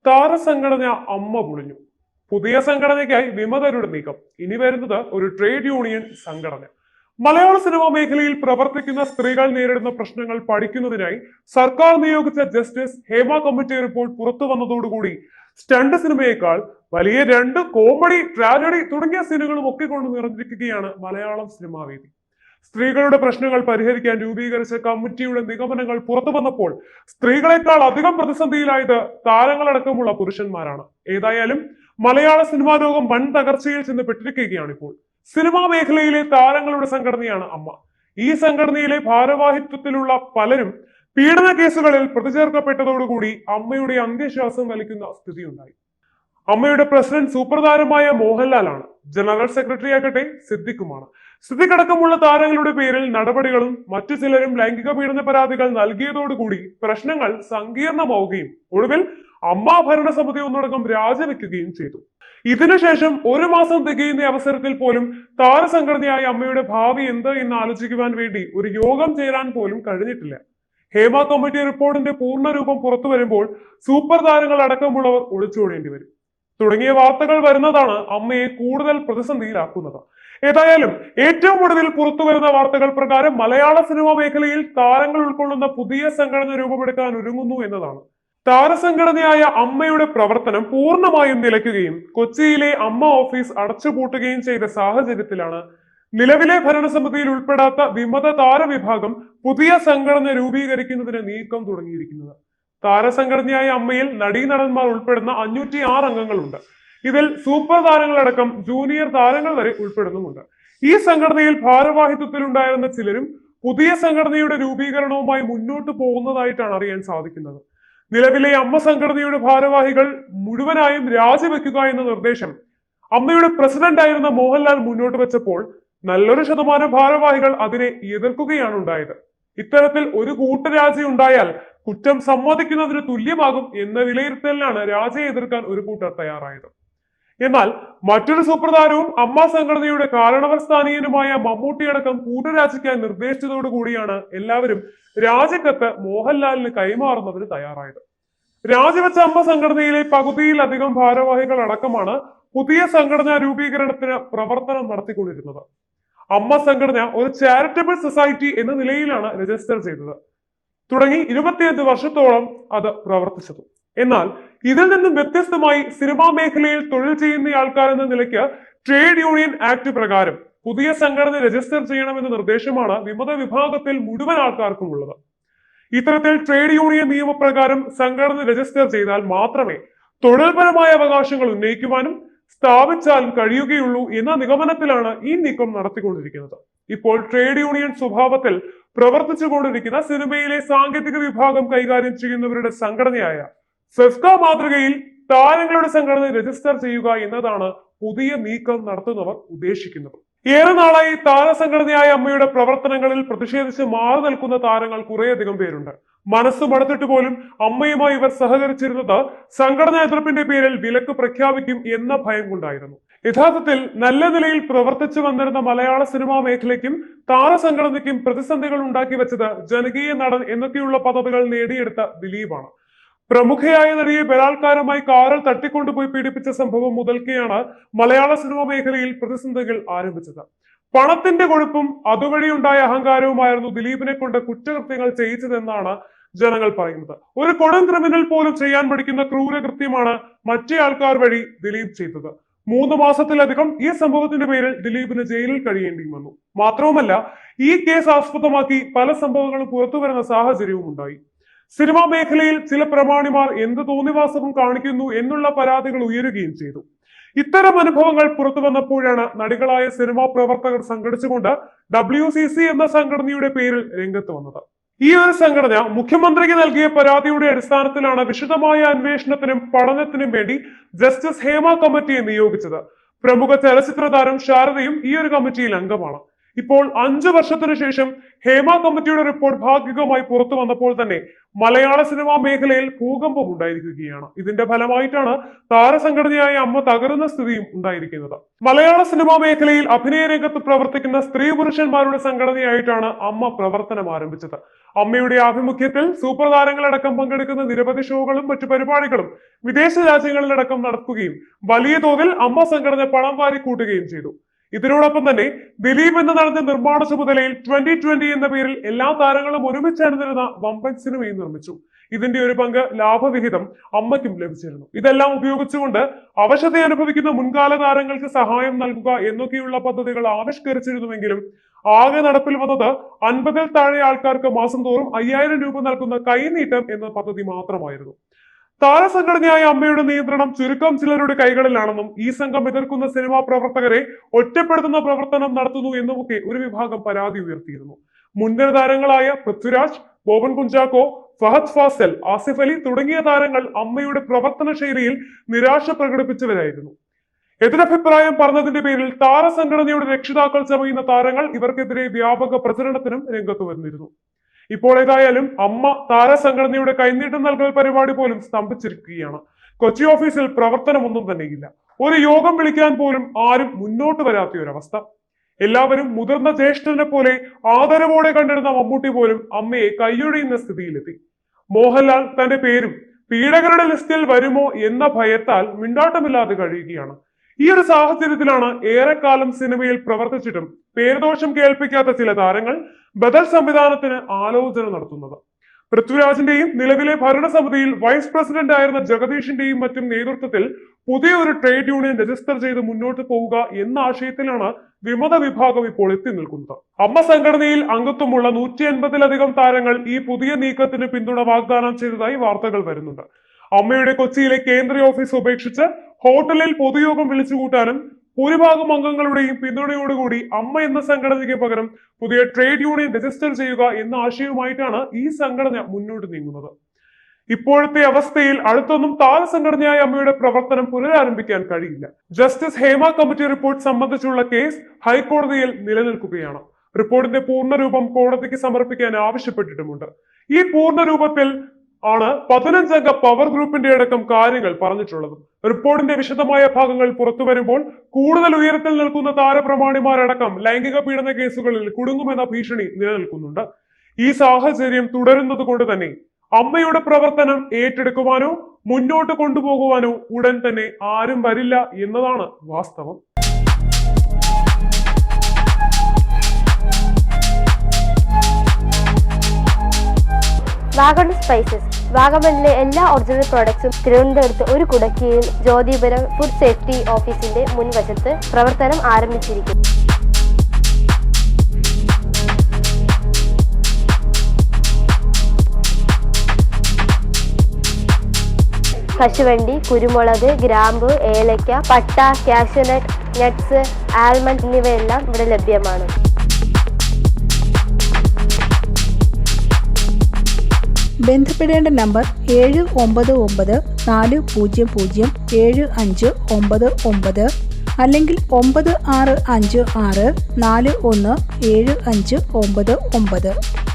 താരസംഘടന അമ്മ പൊളിഞ്ഞു. പുതിയ സംഘടനയ്ക്കായി വിമതരുടെ നീക്കം. ഇനി വരുന്നത് ഒരു ട്രേഡ് യൂണിയൻ സംഘടന. മലയാള സിനിമാ മേഖലയിൽ പ്രവർത്തിക്കുന്ന സ്ത്രീകൾ നേരിടുന്ന പ്രശ്നങ്ങൾ പഠിക്കുന്നതിനായി സർക്കാർ നിയോഗിച്ച ജസ്റ്റിസ് ഹേമ കമ്മിറ്റി റിപ്പോർട്ട് പുറത്തു വന്നതോടുകൂടി സ്റ്റണ്ട് സിനിമയേക്കാൾ വലിയ രണ്ട് കോമഡി, ട്രാജഡി തുടങ്ങിയ സീനുകളും ഒക്കെ കൊണ്ട് നിറഞ്ഞിരിക്കുകയാണ് മലയാളം സിനിമാ വേദി. സ്ത്രീകളുടെ പ്രശ്നങ്ങൾ പരിഹരിക്കാൻ രൂപീകരിച്ച കമ്മിറ്റിയുടെ നിഗമനങ്ങൾ പുറത്തു വന്നപ്പോൾ സ്ത്രീകളെക്കാൾ അധികം പ്രതിസന്ധിയിലായത് താരങ്ങളടക്കമുള്ള പുരുഷന്മാരാണ്. ഏതായാലും മലയാള സിനിമാ ലോകം വൻ തകർച്ചയിൽ ചെന്ന് പെട്ടിരിക്കുകയാണ് ഇപ്പോൾ. സിനിമാ മേഖലയിലെ താരങ്ങളുടെ സംഘടനയാണ് അമ്മ. ഈ സംഘടനയിലെ ഭാരവാഹിത്വത്തിലുള്ള പലരും പീഡന കേസുകളിൽ പ്രതിചേർക്കപ്പെട്ടതോടുകൂടി അമ്മയുടെ അന്ത്യശ്വാസം വലിക്കുന്ന സ്ഥിതിയുണ്ടായി. അമ്മയുടെ പ്രസിഡന്റ് സൂപ്പർ താരമായ മോഹൻലാലാണ്. ജനറൽ സെക്രട്ടറി ആകട്ടെ സിദ്ദിഖുമാണ്. സിദ്ദിഖടക്കമുള്ള താരങ്ങളുടെ പേരിൽ നടപടികളും മറ്റു ചിലരും ലൈംഗിക പീഡന പരാതികൾ നൽകിയതോടുകൂടി പ്രശ്നങ്ങൾ സങ്കീർണമാവുകയും ഒടുവിൽ അമ്മ ഭരണസമിതി ഒന്നടങ്കം രാജിവെക്കുകയും ചെയ്തു. ഇതിനുശേഷം ഒരു മാസം തികയുന്ന അവസരത്തിൽ പോലും താരസംഘടനയായ അമ്മയുടെ ഭാവി എന്ത് എന്ന് ആലോചിക്കുവാൻ വേണ്ടി ഒരു യോഗം ചേരാൻ പോലും കഴിഞ്ഞിട്ടില്ല. ഹേമ കമ്മിറ്റി റിപ്പോർട്ടിന്റെ പൂർണ്ണ രൂപം പുറത്തു വരുമ്പോൾ സൂപ്പർ താരങ്ങൾ അടക്കമുള്ളവർ ഒളിച്ചോടേണ്ടി വരും തുടങ്ങിയ വാർത്തകൾ വരുന്നതാണ് അമ്മയെ കൂടുതൽ പ്രതിസന്ധിയിലാക്കുന്നത്. ഏതായാലും ഏറ്റവും ഒടുവിൽ പുറത്തു വരുന്ന വാർത്തകൾ പ്രകാരം മലയാള സിനിമാ മേഖലയിൽ താരങ്ങൾ ഉൾക്കൊള്ളുന്ന പുതിയ സംഘടന രൂപമെടുക്കാൻ ഒരുങ്ങുന്നു എന്നതാണ്. താരസംഘടനയായ അമ്മയുടെ പ്രവർത്തനം പൂർണ്ണമായും നിലയ്ക്കുകയും കൊച്ചിയിലെ അമ്മ ഓഫീസ് അടച്ചുപൂട്ടുകയും ചെയ്ത സാഹചര്യത്തിലാണ് നിലവിലെ ഭരണസമിതിയിൽ ഉൾപ്പെടാത്ത വിമത താരവിഭാഗം പുതിയ സംഘടന രൂപീകരിക്കുന്നതിന് നീക്കം തുടങ്ങിയിരിക്കുന്നത്. താരസംഘടനയായ അമ്മയിൽ നടീനടന്മാർ ഉൾപ്പെടുന്ന 506 അംഗങ്ങളുണ്ട്. ഇതിൽ സൂപ്പർ താരങ്ങളടക്കം ജൂനിയർ താരങ്ങൾ വരെ ഉൾപ്പെടുന്നുമുണ്ട്. ഈ സംഘടനയിൽ ഭാരവാഹിത്വത്തിലുണ്ടായിരുന്ന ചിലരും പുതിയ സംഘടനയുടെ രൂപീകരണവുമായി മുന്നോട്ട് പോകുന്നതായിട്ടാണ് അറിയാൻ സാധിക്കുന്നത്. നിലവിലെ അമ്മ സംഘടനയുടെ ഭാരവാഹികൾ മുഴുവനായും രാജിവെക്കുക എന്ന നിർദ്ദേശം അമ്മയുടെ പ്രസിഡന്റ് ആയിരുന്ന മോഹൻലാൽ മുന്നോട്ട് വെച്ചപ്പോൾ നല്ലൊരു ശതമാനം ഭാരവാഹികൾ അതിനെ എതിർക്കുകയാണ് ഉണ്ടായത്. ഇത്തരത്തിൽ ഒരു കൂട്ടരാജി ഉണ്ടായാൽ കുറ്റം സമ്മതിക്കുന്നതിന് തുല്യമാകും എന്ന വിലയിരുത്തലിനാണ് രാജയെ എതിർക്കാൻ ഒരു കൂട്ടർ തയ്യാറായത്. എന്നാൽ മറ്റൊരു സുപ്രധാനവും അമ്മ സംഘടനയുടെ കാരണവർ സ്ഥാനീയനുമായ മമ്മൂട്ടി അടക്കം കൂട്ടരാജിക്കാൻ നിർദ്ദേശിച്ചതോടുകൂടിയാണ് എല്ലാവരും രാജിക്കത്ത് മോഹൻലാലിന് കൈമാറുന്നതിന് തയ്യാറായത്. രാജിവെച്ച അമ്മ സംഘടനയിലെ പകുതിയിലധികം ഭാരവാഹികൾ അടക്കമാണ് പുതിയ സംഘടനാ രൂപീകരണത്തിന് പ്രവർത്തനം നടത്തിക്കൊണ്ടിരുന്നത്. അമ്മ സംഘടന ഒരു ചാരിറ്റബിൾ സൊസൈറ്റി എന്ന നിലയിലാണ് രജിസ്റ്റർ ചെയ്തത്. തുടങ്ങി 25 വർഷത്തോളം അത് പ്രവർത്തിച്ചത്. എന്നാൽ ഇതിൽ നിന്നും വ്യത്യസ്തമായി സിനിമാ മേഖലയിൽ തൊഴിൽ ചെയ്യുന്ന ആൾക്കാർ എന്ന നിലയ്ക്ക് ട്രേഡ് യൂണിയൻ ആക്ട് പ്രകാരം പുതിയ സംഘടന രജിസ്റ്റർ ചെയ്യണമെന്ന നിർദ്ദേശമാണ് വിമത വിഭാഗത്തിൽ മുഴുവൻ ആൾക്കാർക്കും ഉള്ളത്. ഇത്തരത്തിൽ ട്രേഡ് യൂണിയൻ നിയമപ്രകാരം സംഘടന രജിസ്റ്റർ ചെയ്താൽ മാത്രമേ തൊഴിൽപരമായ അവകാശങ്ങൾ ഉന്നയിക്കുവാനും സ്ഥാപിച്ചാലും കഴിയുകയുള്ളൂ എന്ന നിഗമനത്തിലാണ് ഈ നീക്കം നടത്തിക്കൊണ്ടിരിക്കുന്നത്. ഇപ്പോൾ ട്രേഡ് യൂണിയൻ സ്വഭാവത്തിൽ പ്രവർത്തിച്ചുകൊണ്ടിരിക്കുന്ന സിനിമയിലെ സാങ്കേതിക വിഭാഗം കൈകാര്യം ചെയ്യുന്നവരുടെ സംഘടനയായ ഫെഫ്ക മാതൃകയിൽ താരങ്ങളുടെ സംഘടന രജിസ്റ്റർ ചെയ്യുക എന്നതാണ് പുതിയ നീക്കം നടത്തുന്നവർ ഉദ്ദേശിക്കുന്നത്. ഏറെ നാളായി താരസംഘടനയായ അമ്മയുടെ പ്രവർത്തനങ്ങളിൽ പ്രതിഷേധിച്ച് മാറി നിൽക്കുന്ന താരങ്ങൾ കുറേയധികം പേരുണ്ട്. മനസ്സ് മടുത്തിട്ട് പോലും അമ്മയുമായി ഇവർ സഹകരിച്ചിരുന്നത് സംഘടനാ എതിർപ്പിന്റെ പേരിൽ വിലക്ക് പ്രഖ്യാപിക്കും എന്ന ഭയം കൊണ്ടായിരുന്നു. യഥാർത്ഥത്തിൽ നല്ല നിലയിൽ പ്രവർത്തിച്ചു വന്നിരുന്ന മലയാള സിനിമാ മേഖലയ്ക്കും താരസംഘടനയ്ക്കും പ്രതിസന്ധികൾ ഉണ്ടാക്കി വെച്ചത് ജനകീയ നടൻ എന്നൊക്കെയുള്ള പദവികൾ നേടിയെടുത്ത ദിലീപാണ്. പ്രമുഖയായ നടിയെ ബലാത്കാരമായി കാറിൽ തട്ടിക്കൊണ്ടുപോയി പീഡിപ്പിച്ച സംഭവം മുതൽക്കെയാണ് മലയാള സിനിമാ മേഖലയിൽ പ്രതിസന്ധികൾ ആരംഭിച്ചത്. പണത്തിന്റെ കൊഴുപ്പും അതുവഴിയുണ്ടായ അഹങ്കാരവുമായിരുന്നു ദിലീപിനെ കൊണ്ട് കുറ്റകൃത്യങ്ങൾ ചെയ്യിച്ചതെന്നാണ് ജനങ്ങൾ പറയുന്നത്. ഒരു കൊടും ക്രിമിനൽ പോലും ചെയ്യാൻ പഠിക്കുന്ന ക്രൂരകൃത്യമാണ് മറ്റേ ആൾക്കാർ വഴി ദിലീപ് ചെയ്തത്. 3 മാസത്തിലധികം ഈ സംഭവത്തിന്റെ പേരിൽ ദിലീപിന് ജയിലിൽ കഴിയേണ്ടി വന്നു. മാത്രവുമല്ല, ഈ കേസ് ആസ്പദമാക്കി പല സംഭവങ്ങളും പുറത്തു വരുന്ന സാഹചര്യവും ഉണ്ടായി. സിനിമാ മേഖലയിൽ ചില പ്രമാണിമാർ എന്ത് തോന്നിവാസവും കാണിക്കുന്നു എന്നുള്ള പരാതികൾ ഉയരുകയും ചെയ്തു. ഇത്തരം അനുഭവങ്ങൾ പുറത്തു വന്നപ്പോഴാണ് നടികളായ സിനിമാ പ്രവർത്തകർ സംഘടിച്ചുകൊണ്ട് WCC എന്ന സംഘടനയുടെ പേരിൽ രംഗത്ത് വന്നത്. ഈ ഒരു സംഘടന മുഖ്യമന്ത്രിക്ക് നൽകിയ പരാതിയുടെ അടിസ്ഥാനത്തിലാണ് വിശദമായ അന്വേഷണത്തിനും പഠനത്തിനും വേണ്ടി ജസ്റ്റിസ് ഹേമ കമ്മിറ്റിയെ നിയോഗിച്ചത്. പ്രമുഖ ചലച്ചിത്ര താരം ശാരദയും ഈ ഒരു കമ്മിറ്റിയിൽ അംഗമാണ്. ഇപ്പോൾ 5 വർഷത്തിനു ശേഷം ഹേമ കമ്മിറ്റിയുടെ റിപ്പോർട്ട് ഭാഗികമായി പുറത്തു വന്നപ്പോൾ തന്നെ മലയാള സിനിമാ മേഖലയിൽ ഭൂകമ്പം ഉണ്ടായിരിക്കുകയാണ്. ഇതിന്റെ ഫലമായിട്ടാണ് താരസംഘടനയായ അമ്മ തകരുന്ന സ്ഥിതിയും ഉണ്ടായിരിക്കുന്നത്. മലയാള സിനിമാ മേഖലയിൽ അഭിനയ രംഗത്ത് പ്രവർത്തിക്കുന്ന സ്ത്രീ പുരുഷന്മാരുടെ സംഘടനയായിട്ടാണ് അമ്മ പ്രവർത്തനം ആരംഭിച്ചത്. അമ്മയുടെ ആഭിമുഖ്യത്തിൽ സൂപ്പർ താരങ്ങളടക്കം പങ്കെടുക്കുന്ന നിരവധി ഷോകളും മറ്റു പരിപാടികളും വിദേശ രാജ്യങ്ങളിലടക്കം നടക്കുകയും വലിയ തോതിൽ അമ്മ സംഘടന പണം വാരി കൂട്ടുകയും ചെയ്തു. ഇതിനോടൊപ്പം തന്നെ ദിലീപ് എന്ന നടന്ന നിർമ്മാണ ചുമതലയിൽ 2020 എന്ന പേരിൽ എല്ലാ താരങ്ങളും ഒരുമിച്ച് അണിനിരുന്ന വമ്പൻ സിനിമയും നിർമ്മിച്ചു. ഇതിന്റെ ഒരു പങ്ക് ലാഭവിഹിതം അമ്മയ്ക്കും ലഭിച്ചിരുന്നു. ഇതെല്ലാം ഉപയോഗിച്ചുകൊണ്ട് അവശത അനുഭവിക്കുന്ന മുൻകാല താരങ്ങൾക്ക് സഹായം നൽകുക എന്നൊക്കെയുള്ള പദ്ധതികൾ ആവിഷ്കരിച്ചിരുന്നുവെങ്കിലും ആകെ നടപ്പിൽ വന്നത് 50-ൽ താഴെ ആൾക്കാർക്ക് മാസം തോറും 5000 രൂപ നൽകുന്ന കൈനീട്ടം എന്ന പദ്ധതി മാത്രമായിരുന്നു. താരസംഘടനയായ അമ്മയുടെ നിയന്ത്രണം ചുരുക്കം ചിലരുടെ കൈകളിലാണെന്നും ഈ സംഘം എതിർക്കുന്ന സിനിമാ പ്രവർത്തകരെ ഒറ്റപ്പെടുത്തുന്ന പ്രവർത്തനം നടത്തുന്നു എന്നുമൊക്കെ ഒരു വിഭാഗം പരാതി ഉയർത്തിയിരുന്നു. മുൻനിര താരങ്ങളായ പൃഥ്വിരാജ്, ബോബൻ കുഞ്ചാക്കോ, ഫഹദ് ഫാസിൽ, ആസിഫ് അലി തുടങ്ങിയ താരങ്ങൾ അമ്മയുടെ പ്രവർത്തന ശൈലിയിൽ നിരാശ പ്രകടിപ്പിച്ചവരായിരുന്നു. എതിരഭിപ്രായം പറഞ്ഞതിന്റെ പേരിൽ താരസംഘടനയുടെ രക്ഷിതാക്കൾ ചമയുന്ന താരങ്ങൾ ഇവർക്കെതിരെ വ്യാപക പ്രചരണത്തിനും രംഗത്ത് വന്നിരുന്നു. ഇപ്പോൾ ഏതായാലും അമ്മ താരസംഘടനയുടെ കൈനീട്ടം നൽകൽ പരിപാടി പോലും സ്തംഭിച്ചിരിക്കുകയാണ്. കൊച്ചി ഓഫീസിൽ പ്രവർത്തനമൊന്നും തന്നെയില്ല. ഒരു യോഗം വിളിക്കാൻ പോലും ആരും മുന്നോട്ട് വരാത്ത ഒരവസ്ഥ. എല്ലാവരും മുതിർന്ന ജ്യേഷ്ഠനെ പോലെ ആദരവോടെ കണ്ടിരുന്ന മമ്മൂട്ടി പോലും അമ്മയെ കൈയൊഴിയുന്ന സ്ഥിതിയിലെത്തി. മോഹൻലാൽ തന്റെ പേരും പീഡകരുടെ ലിസ്റ്റിൽ വരുമോ എന്ന ഭയത്താൽ മിണ്ടാട്ടമില്ലാതെ കഴിയുകയാണ്. ഈ ഒരു സാഹചര്യത്തിലാണ് ഏറെക്കാലം സിനിമയിൽ പ്രവർത്തിച്ചിട്ടും പേരുദോഷം കേൾപ്പിക്കാത്ത ചില താരങ്ങൾ ബദൽ സംവിധാനത്തിന് ആലോചന നടത്തുന്നത്. പൃഥ്വിരാജിന്റെയും നിലവിലെ ഭരണസമിതിയിൽ വൈസ് പ്രസിഡന്റ് ആയിരുന്ന ജഗദീഷിന്റെയും മറ്റും നേതൃത്വത്തിൽ പുതിയ ഒരു ട്രേഡ് യൂണിയൻ രജിസ്റ്റർ ചെയ്ത് മുന്നോട്ട് പോവുക എന്ന ആശയത്തിലാണ് വിമത വിഭാഗം ഇപ്പോൾ എത്തി നിൽക്കുന്നത്. അമ്മ സംഘടനയിൽ അംഗത്വമുള്ള 150-ലധികം താരങ്ങൾ ഈ പുതിയ നീക്കത്തിന് പിന്തുണ വാഗ്ദാനം ചെയ്തതായി വാർത്തകൾ വരുന്നുണ്ട്. അമ്മയുടെ കൊച്ചിയിലെ കേന്ദ്ര ഓഫീസ് ഉപേക്ഷിച്ച് ഹോട്ടലിൽ പൊതുയോഗം വിളിച്ചുകൂട്ടാനും ഭൂരിഭാഗം അംഗങ്ങളുടെയും പിന്തുണയോടുകൂടി അമ്മ എന്ന സംഘടനയ്ക്ക് പകരം പുതിയ ട്രേഡ് യൂണിയൻ രജിസ്റ്റർ ചെയ്യുക എന്ന ആശയവുമായിട്ടാണ് ഈ സംഘടന മുന്നോട്ട് നീങ്ങുന്നത്. ഇപ്പോഴത്തെ അവസ്ഥയിൽ അടുത്തൊന്നും താരസംഘടനയായ അമ്മയുടെ പ്രവർത്തനം പുനരാരംഭിക്കാൻ കഴിയില്ല. ജസ്റ്റിസ് ഹേമ കമ്മിറ്റി റിപ്പോർട്ട് സംബന്ധിച്ചുള്ള കേസ് ഹൈക്കോടതിയിൽ നിലനിൽക്കുകയാണ്. റിപ്പോർട്ടിന്റെ പൂർണ്ണരൂപം കോടതിക്ക് സമർപ്പിക്കാൻ ആവശ്യപ്പെട്ടിട്ടുമുണ്ട്. ഈ പൂർണ്ണരൂപത്തിൽ ആണ് 15-അംഗ പവർ ഗ്രൂപ്പിന്റെ അടക്കം കാര്യങ്ങൾ പറഞ്ഞിട്ടുള്ളത്. റിപ്പോർട്ടിന്റെ വിശദമായ ഭാഗങ്ങൾ പുറത്തു വരുമ്പോൾ കൂടുതൽ ഉയരത്തിൽ നിൽക്കുന്ന താരപ്രമാണിമാരടക്കം ലൈംഗിക പീഡന കേസുകളിൽ കുടുങ്ങുമെന്ന ഭീഷണി നിലനിൽക്കുന്നുണ്ട്. ഈ സാഹചര്യം തുടരുന്നത് കൊണ്ട് തന്നെ അമ്മയുടെ പ്രവർത്തനം ഏറ്റെടുക്കുവാനോ മുന്നോട്ട് കൊണ്ടുപോകുവാനോ ഉടൻ തന്നെ ആരും വരില്ല എന്നതാണ് വാസ്തവം. വാഗൺ സ്പൈസസ് വാഗമണിലെ എല്ലാ ഒറിജിനൽ പ്രോഡക്ട്സും തിരുവനന്തപുരത്ത് ഒരു കുടക്കീഴിൽ ജ്യോതിപുരം ഫുഡ് സേഫ്റ്റി ഓഫീസിന്റെ മുൻവശത്ത് പ്രവർത്തനം ആരംഭിച്ചിരിക്കുന്നു. കശുവണ്ടി, കുരുമുളക്, ഗ്രാമ്പു, ഏലക്ക, പട്ട, കാഷ്യൂനട്ട്, നട്ട്സ്, ആൽമണ്ട് എന്നിവയെല്ലാം ഇവിടെ ലഭ്യമാണ്. ബന്ധപ്പെടേണ്ട നമ്പർ 7994007599 അല്ലെങ്കിൽ 9656417599.